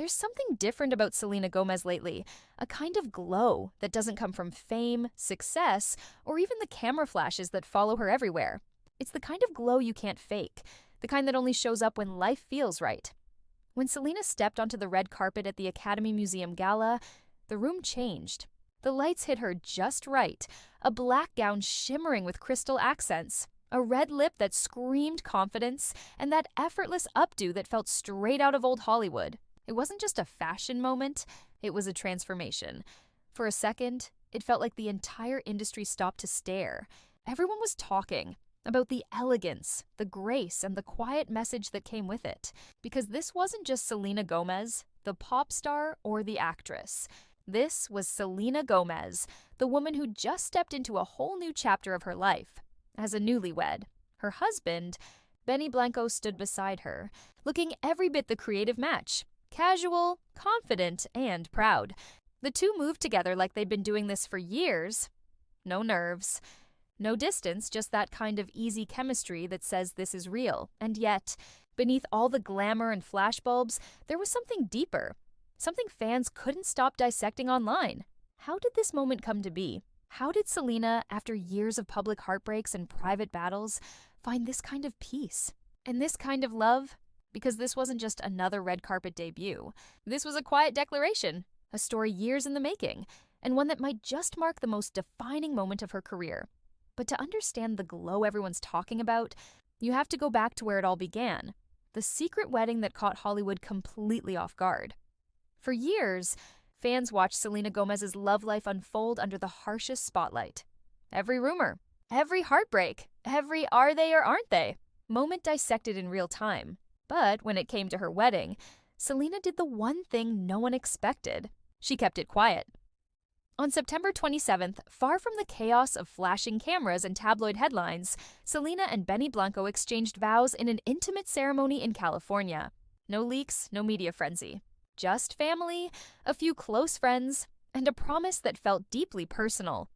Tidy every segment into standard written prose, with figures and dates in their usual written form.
There's something different about Selena Gomez lately, a kind of glow that doesn't come from fame, success, or even the camera flashes that follow her everywhere. It's the kind of glow you can't fake, the kind that only shows up when life feels right. When Selena stepped onto the red carpet at the Academy Museum Gala, the room changed. The lights hit her just right, a black gown shimmering with crystal accents, a red lip that screamed confidence, and that effortless updo that felt straight out of old Hollywood. It wasn't just a fashion moment, it was a transformation. For a second, it felt like the entire industry stopped to stare. Everyone was talking about the elegance, the grace, and the quiet message that came with it. Because this wasn't just Selena Gomez, the pop star or the actress. This was Selena Gomez, the woman who just stepped into a whole new chapter of her life. As a newlywed, her husband, Benny Blanco, stood beside her, looking every bit the creative match. Casual, confident, and proud. The two moved together like they'd been doing this for years. No nerves. No distance, just that kind of easy chemistry that says this is real. And yet, beneath all the glamour and flashbulbs, there was something deeper. Something fans couldn't stop dissecting online. How did this moment come to be? How did Selena, after years of public heartbreaks and private battles, find this kind of peace? And this kind of love? Because this wasn't just another red carpet debut. This was a quiet declaration, a story years in the making, and one that might just mark the most defining moment of her career. But to understand the glow everyone's talking about, you have to go back to where it all began, the secret wedding that caught Hollywood completely off guard. For years, fans watched Selena Gomez's love life unfold under the harshest spotlight. Every rumor, every heartbreak, every are they or aren't they moment dissected in real time. But when it came to her wedding, Selena did the one thing no one expected. She kept it quiet. On September 27th, far from the chaos of flashing cameras and tabloid headlines, Selena and Benny Blanco exchanged vows in an intimate ceremony in California. No leaks, no media frenzy. Just family, a few close friends, and a promise that felt deeply personal.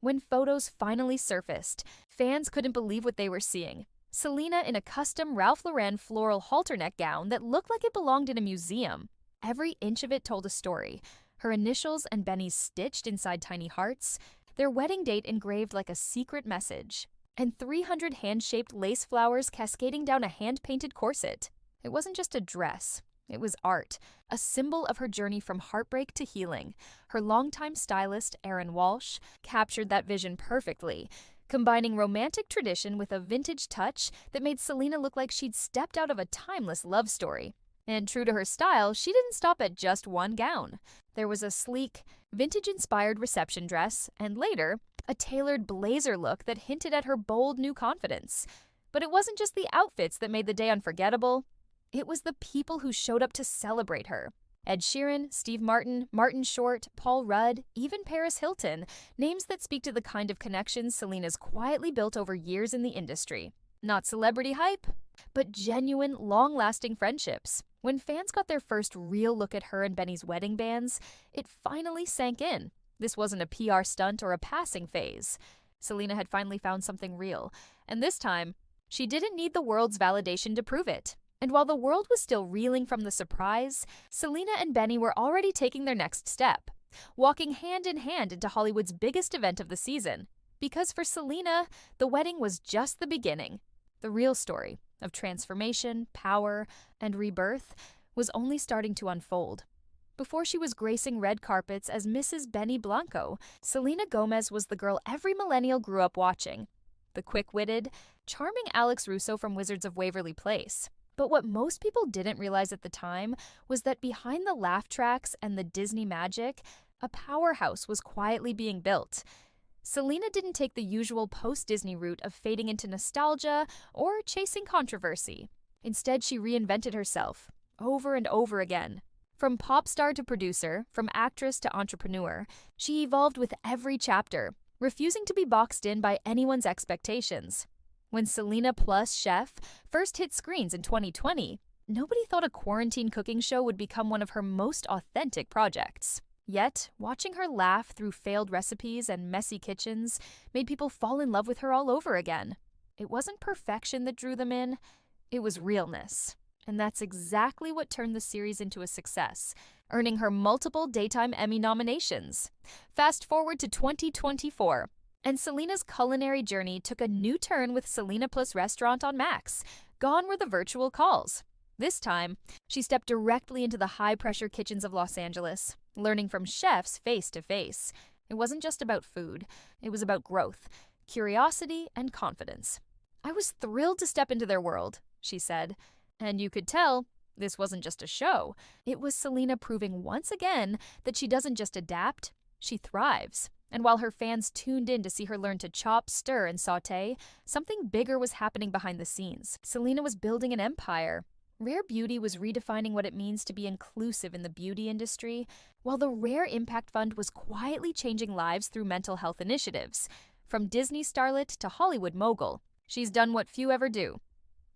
When photos finally surfaced, fans couldn't believe what they were seeing. Selena in a custom Ralph Lauren floral halter-neck gown that looked like it belonged in a museum. Every inch of it told a story. Her initials and Benny's stitched inside tiny hearts, their wedding date engraved like a secret message, and 300 hand-shaped lace flowers cascading down a hand-painted corset. It wasn't just a dress. It was art, a symbol of her journey from heartbreak to healing. Her longtime stylist, Erin Walsh, captured that vision perfectly, combining romantic tradition with a vintage touch that made Selena look like she'd stepped out of a timeless love story. And true to her style, she didn't stop at just one gown. There was a sleek, vintage-inspired reception dress, and later, a tailored blazer look that hinted at her bold new confidence. But it wasn't just the outfits that made the day unforgettable. It was the people who showed up to celebrate her. Ed Sheeran, Steve Martin, Martin Short, Paul Rudd, even Paris Hilton, names that speak to the kind of connections Selena's quietly built over years in the industry. Not celebrity hype, but genuine, long-lasting friendships. When fans got their first real look at her and Benny's wedding bands, it finally sank in. This wasn't a PR stunt or a passing phase. Selena had finally found something real, and this time, she didn't need the world's validation to prove it. And while the world was still reeling from the surprise, Selena and Benny were already taking their next step, walking hand in hand into Hollywood's biggest event of the season. Because for Selena, the wedding was just the beginning. The real story of transformation, power, and rebirth was only starting to unfold. Before she was gracing red carpets as Mrs. Benny Blanco, Selena Gomez was the girl every millennial grew up watching. The quick-witted, charming Alex Russo from Wizards of Waverly Place. But what most people didn't realize at the time was that behind the laugh tracks and the Disney magic, a powerhouse was quietly being built. Selena didn't take the usual post-Disney route of fading into nostalgia or chasing controversy. Instead, she reinvented herself, over and over again. From pop star to producer, from actress to entrepreneur, she evolved with every chapter, refusing to be boxed in by anyone's expectations. When Selena Plus Chef first hit screens in 2020, nobody thought a quarantine cooking show would become one of her most authentic projects. Yet, watching her laugh through failed recipes and messy kitchens made people fall in love with her all over again. It wasn't perfection that drew them in, it was realness. And that's exactly what turned the series into a success, earning her multiple Daytime Emmy nominations. Fast forward to 2024, and Selena's culinary journey took a new turn with Selena Plus Restaurant on Max. Gone were the virtual calls. This time, she stepped directly into the high-pressure kitchens of Los Angeles, learning from chefs face to face. It wasn't just about food, it was about growth, curiosity, and confidence. "I was thrilled to step into their world," she said. And you could tell this wasn't just a show. It was Selena proving once again that she doesn't just adapt, she thrives. And while her fans tuned in to see her learn to chop, stir, and saute, something bigger was happening behind the scenes. Selena was building an empire. Rare Beauty was redefining what it means to be inclusive in the beauty industry, while the Rare Impact Fund was quietly changing lives through mental health initiatives. From Disney starlet to Hollywood mogul, she's done what few ever do: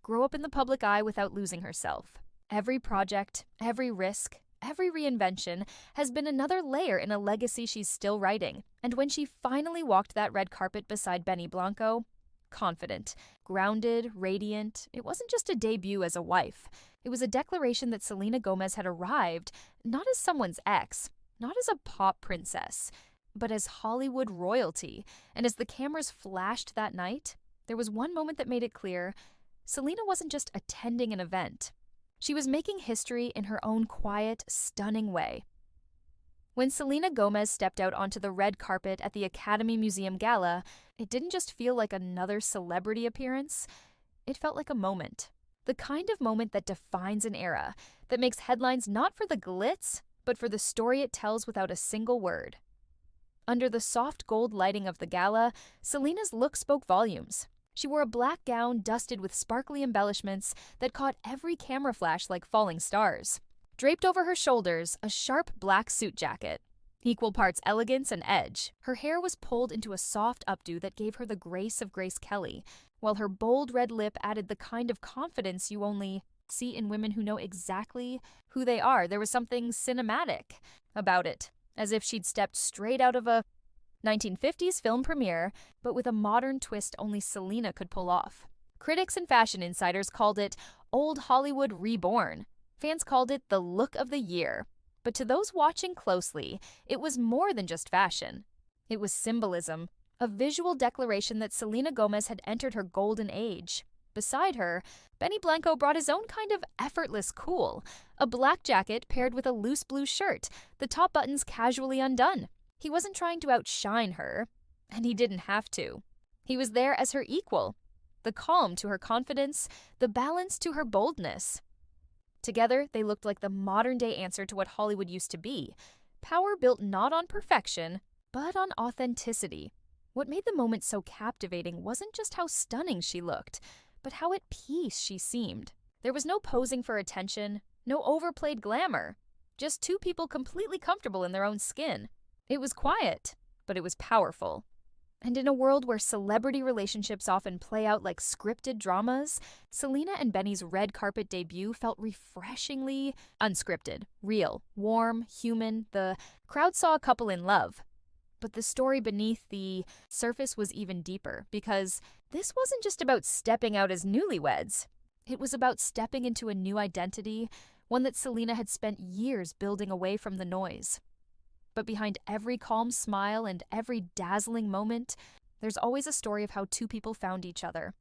grow up in the public eye without losing herself. Every project, every risk, every reinvention has been another layer in a legacy she's still writing. And when she finally walked that red carpet beside Benny Blanco, confident, grounded, radiant, it wasn't just a debut as a wife. It was a declaration that Selena Gomez had arrived not as someone's ex, not as a pop princess, but as Hollywood royalty. And as the cameras flashed that night, there was one moment that made it clear: Selena wasn't just attending an event. She was making history in her own quiet, stunning way. When Selena Gomez stepped out onto the red carpet at the Academy Museum Gala, it didn't just feel like another celebrity appearance. It felt like a moment. The kind of moment that defines an era, that makes headlines not for the glitz, but for the story it tells without a single word. Under the soft gold lighting of the gala, Selena's look spoke volumes. She wore a black gown dusted with sparkly embellishments that caught every camera flash like falling stars. Draped over her shoulders, a sharp black suit jacket, equal parts elegance and edge. Her hair was pulled into a soft updo that gave her the grace of Grace Kelly, while her bold red lip added the kind of confidence you only see in women who know exactly who they are. There was something cinematic about it, as if she'd stepped straight out of a 1950s film premiere, but with a modern twist only Selena could pull off. Critics and fashion insiders called it Old Hollywood Reborn. Fans called it the look of the year. But to those watching closely, it was more than just fashion. It was symbolism, a visual declaration that Selena Gomez had entered her golden age. Beside her, Benny Blanco brought his own kind of effortless cool, a black jacket paired with a loose blue shirt, the top buttons casually undone. He wasn't trying to outshine her, and he didn't have to. He was there as her equal, the calm to her confidence, the balance to her boldness. Together, they looked like the modern-day answer to what Hollywood used to be, power built not on perfection, but on authenticity. What made the moment so captivating wasn't just how stunning she looked, but how at peace she seemed. There was no posing for attention, no overplayed glamour, just two people completely comfortable in their own skin. It was quiet, but it was powerful. And in a world where celebrity relationships often play out like scripted dramas, Selena and Benny's red carpet debut felt refreshingly unscripted, real, warm, human. The crowd saw a couple in love. But the story beneath the surface was even deeper, because this wasn't just about stepping out as newlyweds. It was about stepping into a new identity, one that Selena had spent years building away from the noise. But behind every calm smile and every dazzling moment, there's always a story of how two people found each other,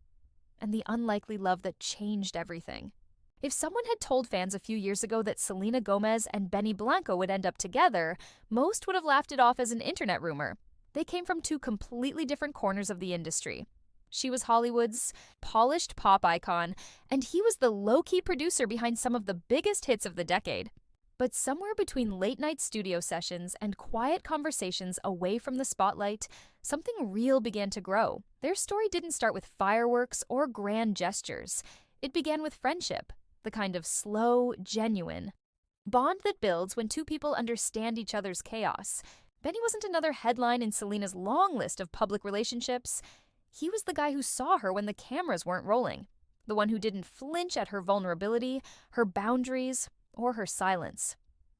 and the unlikely love that changed everything. If someone had told fans a few years ago that Selena Gomez and Benny Blanco would end up together, most would have laughed it off as an internet rumor. They came from two completely different corners of the industry. She was Hollywood's polished pop icon, and he was the low-key producer behind some of the biggest hits of the decade. But somewhere between late-night studio sessions and quiet conversations away from the spotlight, something real began to grow. Their story didn't start with fireworks or grand gestures. It began with friendship, the kind of slow, genuine bond that builds when two people understand each other's chaos. Benny wasn't another headline in Selena's long list of public relationships. He was the guy who saw her when the cameras weren't rolling, the one who didn't flinch at her vulnerability, her boundaries, or her silence.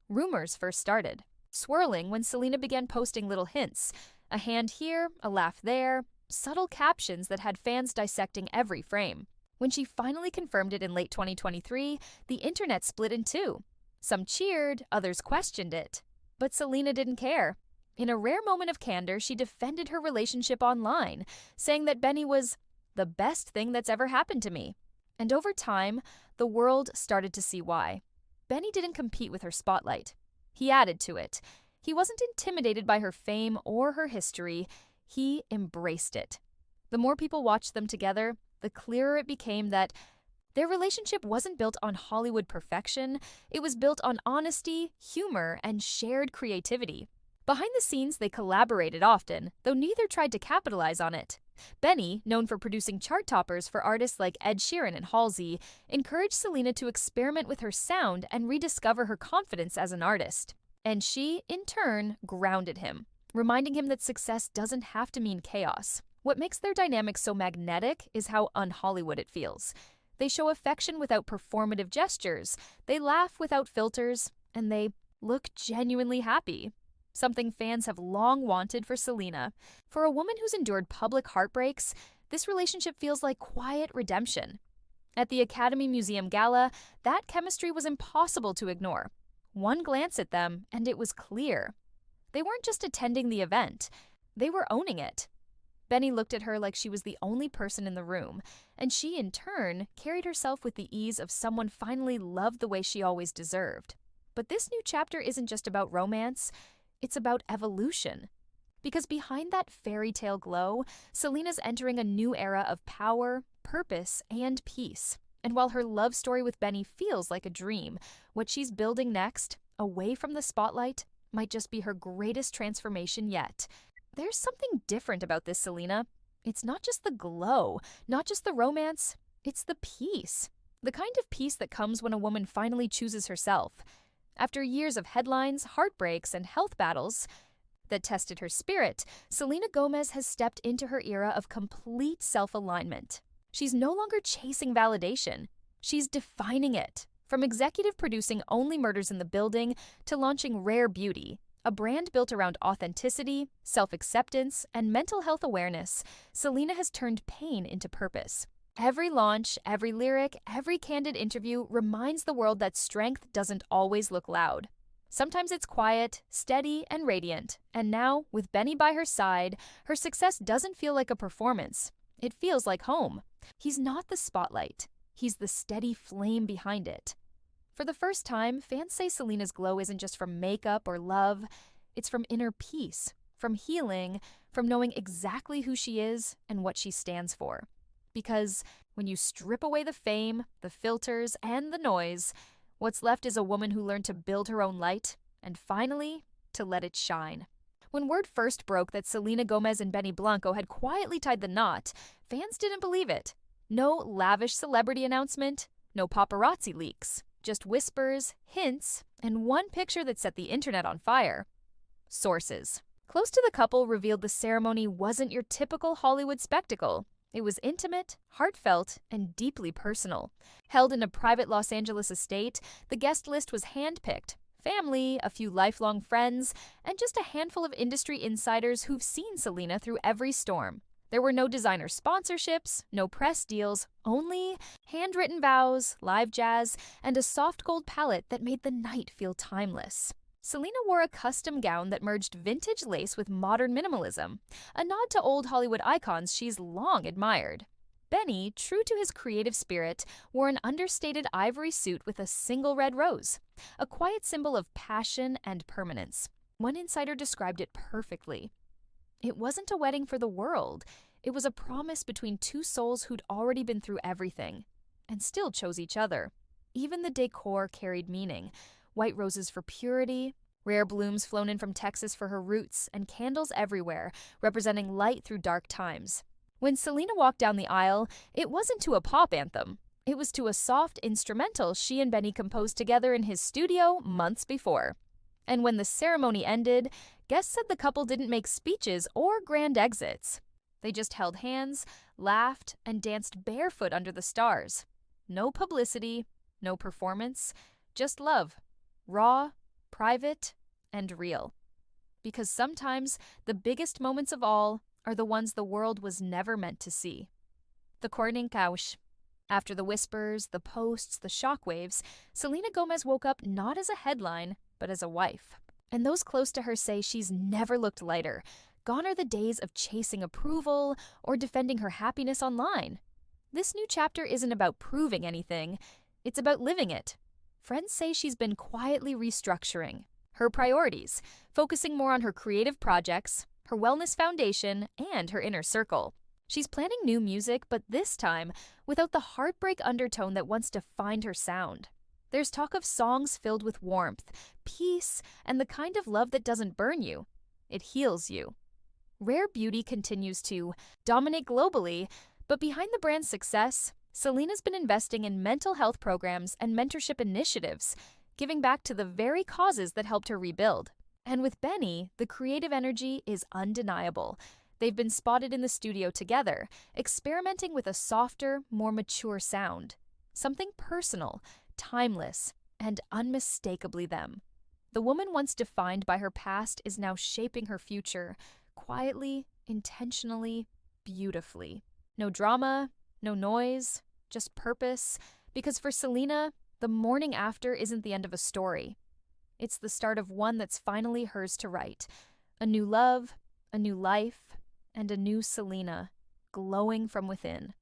Rumors first started, swirling when Selena began posting little hints, a hand here, a laugh there, subtle captions that had fans dissecting every frame. When she finally confirmed it in late 2023, the internet split in two. Some cheered, others questioned it. But Selena didn't care. In a rare moment of candor, she defended her relationship online, saying that Benny was the best thing that's ever happened to me. And over time, the world started to see why. Benny didn't compete with her spotlight. He added to it. He wasn't intimidated by her fame or her history. He embraced it. The more people watched them together, the clearer it became that their relationship wasn't built on Hollywood perfection. It was built on honesty, humor, and shared creativity. Behind the scenes, they collaborated often, though neither tried to capitalize on it. Benny, known for producing chart toppers for artists like Ed Sheeran and Halsey, encouraged Selena to experiment with her sound and rediscover her confidence as an artist. And she, in turn, grounded him, reminding him that success doesn't have to mean chaos. What makes their dynamic so magnetic is how un-Hollywood it feels. They show affection without performative gestures, they laugh without filters, and they look genuinely happy. Something fans have long wanted for Selena. For a woman who's endured public heartbreaks, this relationship feels like quiet redemption. At the Academy Museum Gala, that chemistry was impossible to ignore. One glance at them, and it was clear. They weren't just attending the event, they were owning it. Benny looked at her like she was the only person in the room, and she, in turn, carried herself with the ease of someone finally loved the way she always deserved. But this new chapter isn't just about romance, it's about evolution. Because behind that fairy tale glow, Selena's entering a new era of power, purpose, and peace. And while her love story with Benny feels like a dream, what she's building next, away from the spotlight, might just be her greatest transformation yet. There's something different about this Selena. It's not just the glow, not just the romance, it's the peace. The kind of peace that comes when a woman finally chooses herself. After years of headlines, heartbreaks, and health battles that tested her spirit, Selena Gomez has stepped into her era of complete self-alignment. She's no longer chasing validation. She's defining it. From executive producing Only Murders in the Building to launching Rare Beauty, a brand built around authenticity, self-acceptance, and mental health awareness, Selena has turned pain into purpose. Every launch, every lyric, every candid interview reminds the world that strength doesn't always look loud. Sometimes it's quiet, steady, and radiant. And now, with Benny by her side, her success doesn't feel like a performance. It feels like home. He's not the spotlight. He's the steady flame behind it. For the first time, fans say Selena's glow isn't just from makeup or love. It's from inner peace, from healing, from knowing exactly who she is and what she stands for. Because when you strip away the fame, the filters, and the noise, what's left is a woman who learned to build her own light and finally to let it shine. When word first broke that Selena Gomez and Benny Blanco had quietly tied the knot, fans didn't believe it. No lavish celebrity announcement, no paparazzi leaks, just whispers, hints, and one picture that set the internet on fire. Sources close to the couple revealed the ceremony wasn't your typical Hollywood spectacle. It was intimate, heartfelt, and deeply personal. Held in a private Los Angeles estate, the guest list was handpicked. Family, a few lifelong friends, and just a handful of industry insiders who've seen Selena through every storm. There were no designer sponsorships, no press deals, only handwritten vows, live jazz, and a soft gold palette that made the night feel timeless. Selena wore a custom gown that merged vintage lace with modern minimalism, a nod to old Hollywood icons she's long admired. Benny, true to his creative spirit, wore an understated ivory suit with a single red rose, a quiet symbol of passion and permanence. One insider described it perfectly. It wasn't a wedding for the world. It was a promise between two souls who'd already been through everything and still chose each other. Even the decor carried meaning. White roses for purity, rare blooms flown in from Texas for her roots, and candles everywhere, representing light through dark times. When Selena walked down the aisle, it wasn't to a pop anthem. It was to a soft instrumental she and Benny composed together in his studio months before. And when the ceremony ended, guests said the couple didn't make speeches or grand exits. They just held hands, laughed, and danced barefoot under the stars. No publicity, no performance, just love. Raw, private, and real. Because sometimes the biggest moments of all are the ones the world was never meant to see. The Corning Couch. After the whispers, the posts, the shockwaves, Selena Gomez woke up not as a headline, but as a wife. And those close to her say she's never looked lighter. Gone are the days of chasing approval or defending her happiness online. This new chapter isn't about proving anything, it's about living it. Friends say she's been quietly restructuring her priorities, focusing more on her creative projects, her wellness foundation, and her inner circle. She's planning new music, but this time without the heartbreak undertone that once defined her sound. There's talk of songs filled with warmth, peace, and the kind of love that doesn't burn you. It heals you. Rare Beauty continues to dominate globally, but behind the brand's success, Selena's been investing in mental health programs and mentorship initiatives, giving back to the very causes that helped her rebuild. And with Benny, the creative energy is undeniable. They've been spotted in the studio together, experimenting with a softer, more mature sound. Something personal, timeless, and unmistakably them. The woman once defined by her past is now shaping her future, quietly, intentionally, beautifully. No drama, no noise, just purpose, because for Selena, the morning after isn't the end of a story. It's the start of one that's finally hers to write. A new love, a new life, and a new Selena, glowing from within.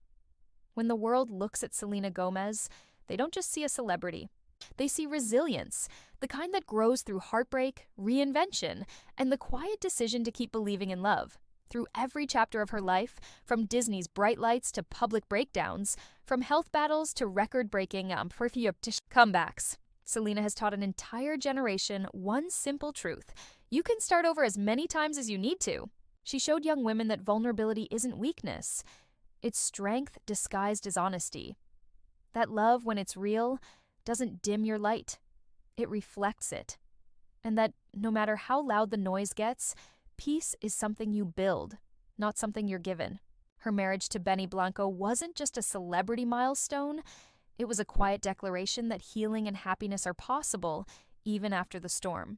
When the world looks at Selena Gomez, they don't just see a celebrity. They see resilience, the kind that grows through heartbreak, reinvention, and the quiet decision to keep believing in love. Through every chapter of her life, from Disney's bright lights to public breakdowns, from health battles to record-breaking comebacks, Selena has taught an entire generation one simple truth. You can start over as many times as you need to. She showed young women that vulnerability isn't weakness. It's strength disguised as honesty. That love, when it's real, doesn't dim your light. It reflects it. And that no matter how loud the noise gets, peace is something you build, not something you're given. Her marriage to Benny Blanco wasn't just a celebrity milestone. It was a quiet declaration that healing and happiness are possible, even after the storm.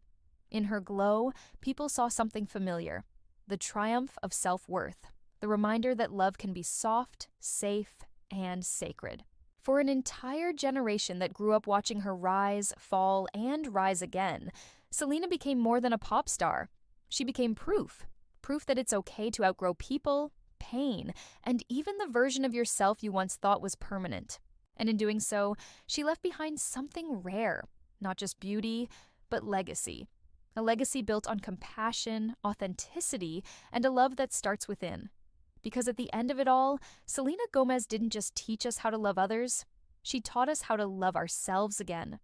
In her glow, people saw something familiar. The triumph of self-worth, the reminder that love can be soft, safe, and sacred. For an entire generation that grew up watching her rise, fall, and rise again, Selena became more than a pop star. She became proof that it's okay to outgrow people, pain, and even the version of yourself you once thought was permanent. And in doing so, she left behind something rare, not just beauty, but legacy. A legacy built on compassion, authenticity, and a love that starts within. Because at the end of it all, Selena Gomez didn't just teach us how to love others, she taught us how to love ourselves again.